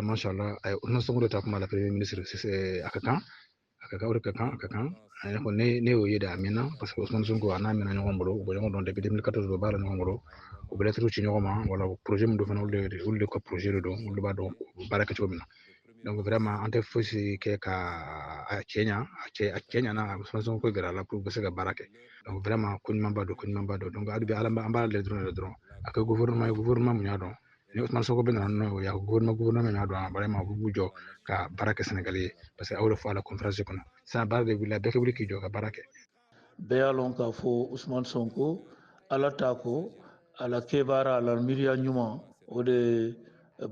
mashallah ay non songo ta kuma la premier ministre c'est akakan ay ko ne o yeda amina parce que Ousmane Sonko ana amina ñogon bolo bo ñogon don depuis 2014 do bala ñogon bolo o bele tru ci ñogoma wala projet mu do fana wulde ko projet do wulde ba do baraka ci mina donc vraiment ante fosi ke ka a Kenya na Ousmane Sonko gara la pour bese ga barake donc vraiment kuñ mamba do donc adu bi ala amba le drone ak gouvernement mu ñado ni Ousmane Sonko be no ya gouvernement ñado vraiment bu jo ka barake sénégalais parce que awre fo la conférence kono sa barde villa be wuli ki jo ka barake be alon ka fo Ousmane Sonko ala tako ala kebara ala miria nyuma o de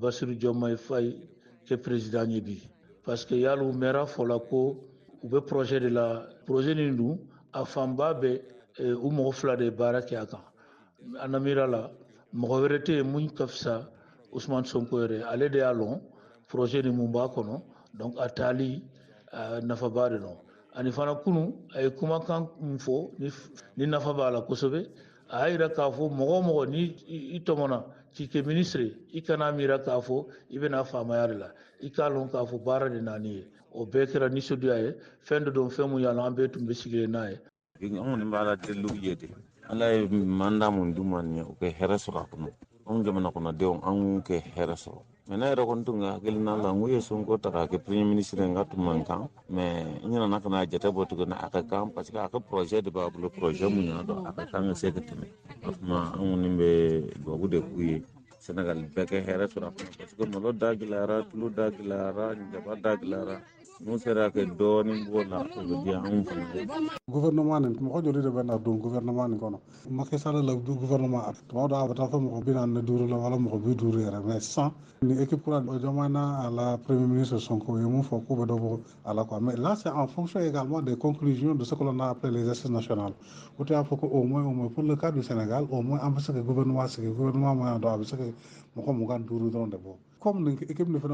Bassirou Diomaye Faye ke président ñebi parce que yalu mera fola ko ube projet ni ndu a famba be u mo fla de barake aka anamira la mo werete muñ kafsa Ousmane Sonko yere ale de alon projet ni mumba kono donc atali nafa bare no ani fana kunu ay kuma kan fo ni nafa bala kosobe ayira ka fo mogo ni itomona ci ke ministre ikana mira ka fo ibena fama yarila ikalon ka fo bara de nani o bekera ni sodia e fendo don femu yala ambe tumbe sigire nae on ni bala delu yede alay manda mun dumani o ke heresora kono on jamana kono de on ke heresora mena era kon tunga gelna la nguye Sonko taka ke premier ministre ngatu mankan mais nyina nakana jete botu na aka kam parce que aka projet de ba le projet mun do aka kan sekatene afma on nimbe do gude kuyi Sénégal beke heresora parce que no lo dagilara tulu dagilara njaba dagilara non sera que doni bola ko dia on gouvernement ne mo jodi de benda do gouvernement ni kono Macky Sall la du gouvernement at to da ba ta fa mo binan na duru la wala mo bi duru yara mais sans ni équipe pour o jamana à la premier ministre Sonko et mo fo ko be do ala quoi mais là c'est en fonction également des conclusions de ce que l'on a appelé les assises nationales pour il faut que au moins pour le cas du Sénégal au moins am ce que gouvernement mo do ab ce que mo ko mo gan duru don de bo comme l'équipe ne fait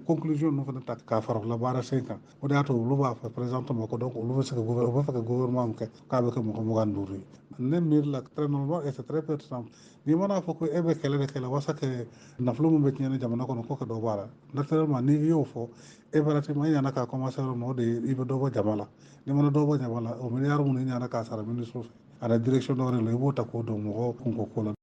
conclusion nous fait tak ka faro la bara 5 ans o da to lu ba présentement ko donc lu ce que gouvernement ka be ko mo ganduri ne mir la très normalement et c'est très pertinent ni mana fo ko ebe kele wasa ke na flu mo bet nyane jamana ko ko do bara naturellement ni yo fo e relativement yana ka commencer no de ibe do bo jamala ni mana do bo jamala o milliard mo ni yana ka sara ministre à la direction de le bota ko do mo ko